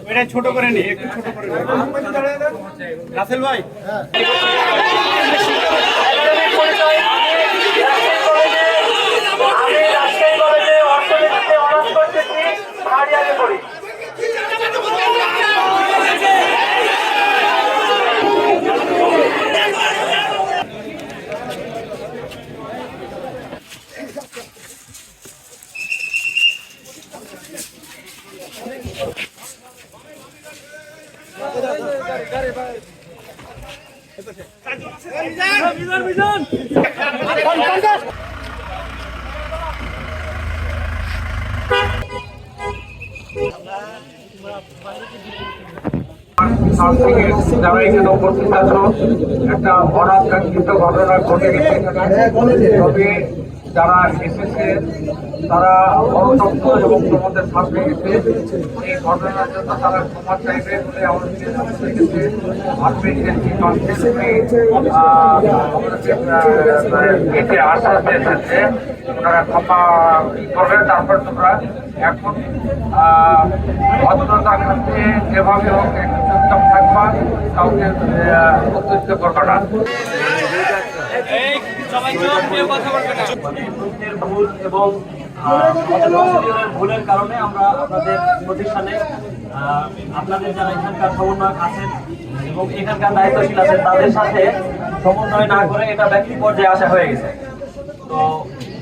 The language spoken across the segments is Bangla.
এটা ছোট করে নি, একটু ছোট করে রাসেল ভাই। আমি রাজশাহী কলেজে অর্থনীতিতে অনার্স করতেছি, থার্ড ইয়ারে পড়ি। যারা এখানে উপস্থিত আছো, একটা অনাকাঙ্ক্ষিত ঘটনা ঘটে গেছে। তবে যারা এসেছে তারা অনসক্ত এবং তোমাদের সামনে গেছে। এই ঘটনার জন্য তারা ক্ষমা চাইবে বলে আমাদেরকে এতে আশ্বাস দিয়েছেন যে ওনারা ক্ষমা করবেন। তারপর তোমরা এখন ভদ্রতা খাচ্ছে যেভাবে হোক একটু চুপচাপ থাকবা, কাউকে উত্তেজিত করবে না। ভুল এবং ভুলের কারণে আমরা আপনাদের প্রতিষ্ঠানে আপনাদের যারা এখানকার সমন্বয়ক আছেন এবং এখানকার দায়িত্বশীল আছেন তাদের সাথে সমন্বয় না করে এটা ব্যক্তি পর্যায়ে আসা হয়ে গেছে। তো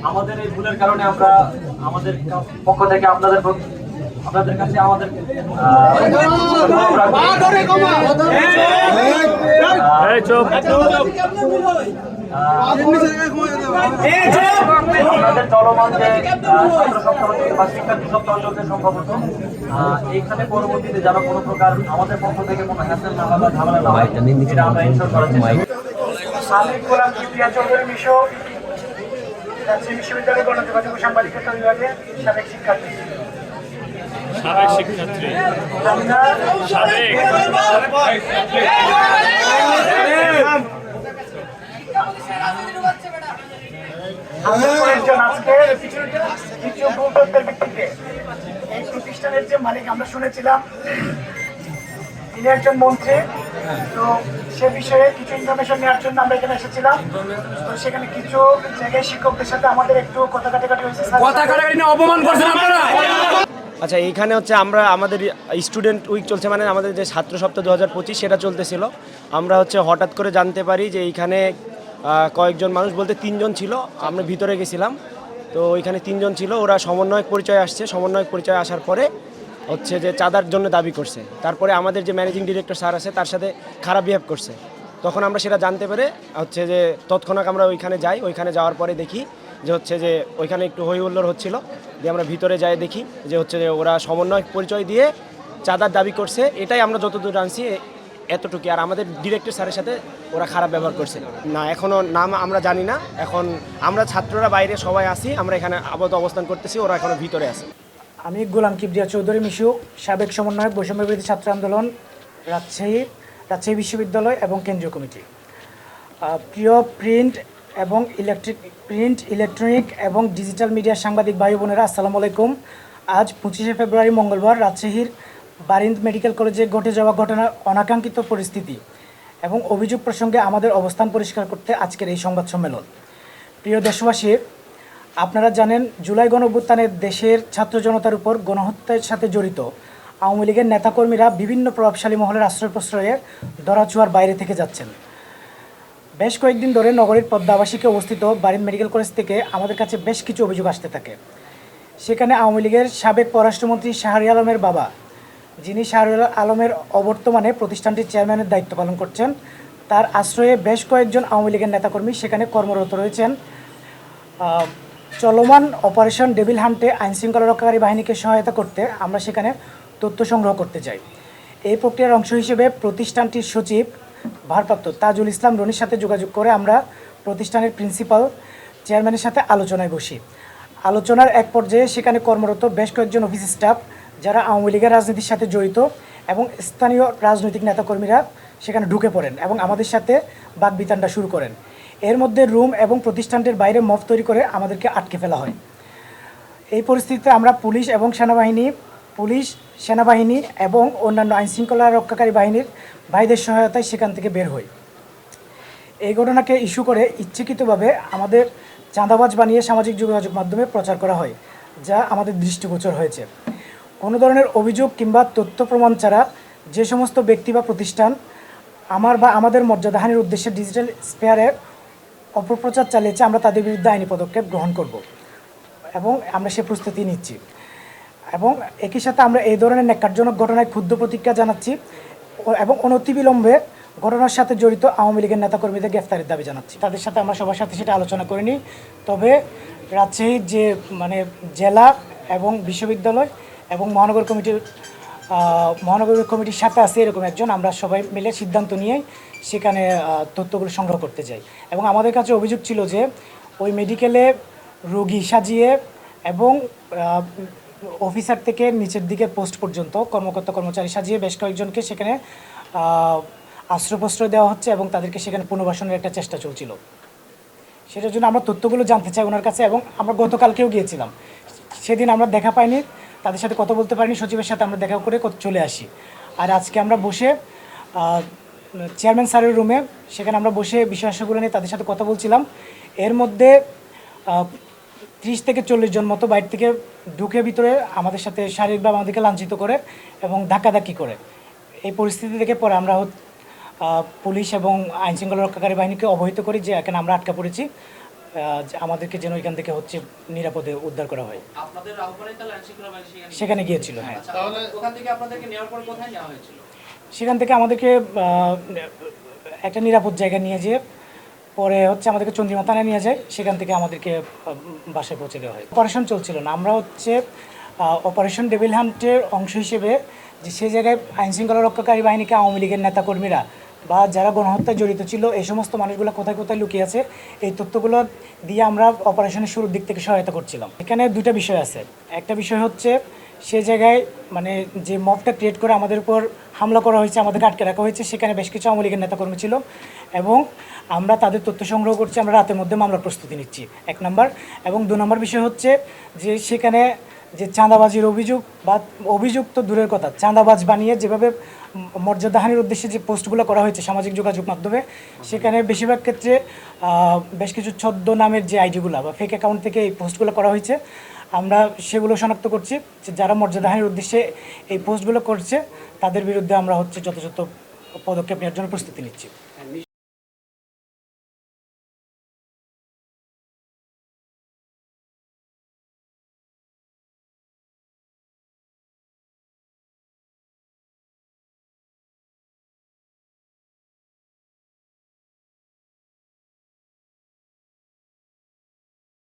আমাদের এই ভুলের কারণে আমরা আমাদের পক্ষ থেকে আপনাদের কাছে আমাদের চলমান যে ছাত্র সপ্তাহ বা শিক্ষার্থী সপ্তাহ চলতে সম্ভবত এইখানে পরবর্তীতে যেন কোনো প্রকার আমাদের পক্ষ থেকে কোনো হ্যাসেল না হয় বা ঝামেলা না হয় এটা আমরা ইনশোর করার চেষ্টা করি। আমি গোলাম কিবরিয়া চৌধুরী মিশু, রাজশাহী বিশ্ববিদ্যালয়ের গণযোগাযোগ ও সাংবাদিকতা বিভাগের সাবেক শিক্ষার্থী। আজকে কিছু ভুল তথ্যের ভিত্তিতে এই প্রতিষ্ঠানের যে মালিক আমরা শুনেছিলাম তিনি একজন মন্ত্রী, তো সে বিষয়ে কিছু ইনফরমেশন নেওয়ার জন্য আমরা এখানে এসেছিলাম। তো সেখানে কিছু জায়গায় শিক্ষকদের সাথে আমাদের একটু কথা কাটাকাটি হয়েছে। অপমান করছেন আপনারা। আচ্ছা, এইখানে হচ্ছে আমরা আমাদের স্টুডেন্ট উইক চলছে, মানে আমাদের যে ছাত্র সপ্তাহ 2025 সেটা চলতেছিল। আমরা হচ্ছে হঠাৎ করে জানতে পারি যে এইখানে কয়েকজন মানুষ বলতে 3 জন ছিল, আমরা ভিতরে গেছিলাম। তো ওইখানে 3 জন ছিল, ওরা সমন্বয়ক পরিচয় আসছে। সমন্বয়ক পরিচয় আসার পরে হচ্ছে যে চাঁদার জন্য দাবি করছে। তারপরে আমাদের যে ম্যানেজিং ডিরেক্টর স্যার আছে তার সাথে খারাপ বিহেভ করছে। তখন আমরা সেটা জানতে পেরে হচ্ছে যে তৎক্ষণাৎ আমরা ওইখানে যাই। ওইখানে যাওয়ার পরে দেখি যে হচ্ছে যে ওইখানে একটু হই হুল্লোড় হচ্ছিল। দিয়ে আমরা ভিতরে যাই, দেখি যে হচ্ছে যে ওরা সমন্বয়ক পরিচয় দিয়ে চাঁদার দাবি করছে। এটাই আমরা যতদূর জানছি এতটুকু। আর আমাদের ডিরেক্টর স্যারের সাথে ওরা খারাপ ব্যবহার করছে না, এখনও নাম আমরা জানি না। এখন আমরা ছাত্ররা বাইরে সবাই আসি, আমরা এখানে আপাতত অবস্থান করতেছি, ওরা এখনও ভিতরে আছে। আমি গোলাম কিবরিয়া চৌধুরী মিশু, সাবেক সমন্বয়ক বৈষম্যবিরোধী ছাত্র আন্দোলন রাজশাহী বিশ্ববিদ্যালয় এবং কেন্দ্রীয় কমিটি। প্রিয় প্রিন্ট, ইলেকট্রনিক এবং ডিজিটাল মিডিয়ার সাংবাদিক ভাই বোনেরা, আসসালামু আলাইকুম। আজ 25শে ফেব্রুয়ারি মঙ্গলবার রাজশাহীর বারিন্দ মেডিকেল কলেজে ঘটে যাওয়া ঘটনার অনাকাঙ্ক্ষিত পরিস্থিতি এবং অভিযোগ প্রসঙ্গে আমাদের অবস্থান পরিষ্কার করতে আজকের এই সংবাদ সম্মেলন। প্রিয় দেশবাসী, আপনারা জানেন জুলাই গণঅভ্যুত্থানে দেশের ছাত্র জনতার উপর গণহত্যার সাথে জড়িত আওয়ামী লীগের নেতাকর্মীরা বিভিন্ন প্রভাবশালী মহলের আশ্রয় প্রশ্রয়ে ধরাছোঁয়ার বাইরে থেকে যাচ্ছেন। বেশ কয়েকদিন ধরে নগরীর পদ্মা আবাসিকে অবস্থিত বারিন্দ মেডিকেল কলেজ থেকে আমাদের কাছে বেশ কিছু অভিযোগ আসতে থাকে। সেখানে আওয়ামী লীগের সাবেক পররাষ্ট্রমন্ত্রী শাহরিয়ার আলমের বাবা, যিনি শাহরিয়ার আলমের অবর্তমানে প্রতিষ্ঠানটির চেয়ারম্যানের দায়িত্ব পালন করছেন, তার আশ্রয়ে বেশ কয়েকজন আওয়ামী লীগের নেতাকর্মী সেখানে কর্মরত রয়েছেন। চলমান অপারেশন ডেভিল হান্টে আইনশৃঙ্খলা রক্ষাকারী বাহিনীকে সহায়তা করতে আমরা সেখানে তথ্য সংগ্রহ করতে চাই। এই প্রক্রিয়ার অংশ হিসেবে প্রতিষ্ঠানটির সচিব ভারপ্রাপ্ত তাজুল ইসলাম রনির সাথে যোগাযোগ করে আমরা প্রতিষ্ঠানের প্রিন্সিপাল চেয়ারম্যানের সাথে আলোচনায় বসি। আলোচনার এক পর্যায়ে সেখানে কর্মরত বেশ কয়েকজন অফিস স্টাফ যারা আওয়ামী লীগের রাজনীতির সাথে জড়িত এবং স্থানীয় রাজনৈতিক নেতাকর্মীরা সেখানে ঢুকে পড়েন এবং আমাদের সাথে বাকবিতণ্ডা শুরু করেন। এর মধ্যে রুম এবং প্রতিষ্ঠানটির বাইরে মব তৈরি করে আমাদেরকে আটকে ফেলা হয়। এই পরিস্থিতিতে আমরা পুলিশ, সেনাবাহিনী এবং অন্যান্য আইনশৃঙ্খলা রক্ষাকারী বাহিনীর ভাইদের সহায়তায় সেখান থেকে বের হই। এই ঘটনাকে ইস্যু করে ইচ্ছাকৃতভাবে আমাদের চাঁদাবাজ বানিয়ে সামাজিক যোগাযোগ মাধ্যমে প্রচার করা হয়, যা আমাদের দৃষ্টিগোচর হয়েছে। কোনো ধরনের অভিযোগ কিংবা তথ্য প্রমাণ ছাড়া যে সমস্ত ব্যক্তি বা প্রতিষ্ঠান আমাদের মর্যাদাহানির উদ্দেশ্যে ডিজিটাল স্পেয়ারে অপপ্রচার চালিয়েছে, আমরা তাদের বিরুদ্ধে আইনি পদক্ষেপ গ্রহণ করব এবং আমরা সে প্রস্তুতি নিচ্ছি। এবং একই সাথে আমরা এই ধরনের ন্যাক্কারজনক ঘটনায় ক্ষুব্ধ প্রতিক্রিয়া জানাচ্ছি এবং অনতিবিলম্বে ঘটনার সাথে জড়িত আওয়ামী লীগের নেতাকর্মীদের গ্রেফতারের দাবি জানাচ্ছি। তাদের সাথে আমরা সবার সাথে সেটা আলোচনা করিনি, তবে রাজশাহীর যে জেলা এবং বিশ্ববিদ্যালয় এবং মহানগর কমিটির সাথে আছে এরকম একজন, আমরা সবাই মিলে সিদ্ধান্ত নিয়ে সেখানে তথ্যগুলো সংগ্রহ করতে যাই। এবং আমাদের কাছে অভিযোগ ছিল যে ওই মেডিকেলে রোগী সাজিয়ে এবং অফিসার থেকে নিচের দিকে পোস্ট পর্যন্ত কর্মকর্তা কর্মচারী সাজিয়ে বেশ কয়েকজনকে সেখানে আশ্রয়প্রশ্রয় দেওয়া হচ্ছে এবং তাদেরকে সেখানে পুনর্বাসনের একটা চেষ্টা চলছিল। সেটার জন্য আমরা তথ্যগুলো জানতে চাই ওনার কাছে। এবং আমরা গতকালকেও গিয়েছিলাম, সেদিন আমরা দেখা পাইনি, তাদের সাথে কথা বলতে পারিনি, সচিবের সাথে আমরা দেখা করে চলে আসি। আর আজকে আমরা বসে চেয়ারম্যান স্যারের রুমে সেখানে আমরা বসে বিষয়গুলো নিয়ে তাদের সাথে কথা বলছিলাম। এর মধ্যে 30 থেকে 40 জন মতো বাইরে থেকে ঢুকে ভিতরে আমাদের সাথে শারীরিকভাবে আমাদেরকে লাঞ্ছিত করে এবং ধাক্কাধাক্কি করে। এই পরিস্থিতি থেকে পরে আমরা পুলিশ এবং আইনশৃঙ্খলা রক্ষাকারী বাহিনীকে অবহিত করি যে এখানে আমরা আটকা পড়েছি, আমাদেরকে যেন এখান থেকে নিরাপদে উদ্ধার করা হয়। আপনাদের আহ্বানে তাহলে আইনশৃঙ্খলা বাহিনী সেখানে গিয়েছিল। হ্যাঁ, তাহলে ওখান থেকে আপনাদেরকে নেওয়ার পর কোথায় নেওয়া হয়েছিল? সেখান থেকে আমাদেরকে একটা নিরাপদ জায়গায় নিয়ে যেয়ে পরে আমাদেরকে চন্দ্রিমা থানায় নিয়ে যায়, সেখান থেকে আমাদেরকে বাসায় পৌঁছে দেওয়া হয়। অপারেশন চলছিল না, আমরা অপারেশন ডেভিল হান্টের অংশ হিসেবে যে সে জায়গায় আইনশৃঙ্খলা রক্ষাকারী বাহিনীকে আওয়ামী লীগের নেতাকর্মীরা বা যারা গণহত্যায় জড়িত ছিল এই সমস্ত মানুষগুলো কোথায় কোথায় লুকিয়ে আছে এই তথ্যগুলো দিয়ে আমরা অপারেশনের শুরুর দিক থেকে সহায়তা করছিলাম। এখানে দুইটা বিষয় আছে। একটা বিষয় হচ্ছে সে জায়গায় যে মবটা ক্রিয়েট করে আমাদের উপর হামলা করা হয়েছে, আমাদেরকে আটকে রাখা হয়েছে, সেখানে বেশ কিছু আওয়ামী লীগের নেতাকর্মী ছিল এবং আমরা তাদের তথ্য সংগ্রহ করছি, আমরা রাতের মধ্যে মামলার প্রস্তুতি নিচ্ছি, 1 নম্বর। এবং 2 নম্বর বিষয় হচ্ছে যে সেখানে যে চাঁদাবাজির অভিযোগ তো দূরের কথা, চাঁদাবাজ বানিয়ে যেভাবে মর্যাদাহানির উদ্দেশ্যে যে পোস্টগুলো করা হয়েছে সামাজিক যোগাযোগ মাধ্যমে, সেখানে বেশিরভাগ ক্ষেত্রে বেশ কিছু ছদ্ম নামের যে আইডিগুলো বা ফেক অ্যাকাউন্ট থেকে এই পোস্টগুলো করা হয়েছে। আমরা সেগুলো শনাক্ত করছি যে যারা মর্যাদাহানির উদ্দেশ্যে এই পোস্টগুলো করছে তাদের বিরুদ্ধে আমরা যথাযথ পদক্ষেপ নেওয়ার জন্য প্রস্তুতি নিচ্ছি।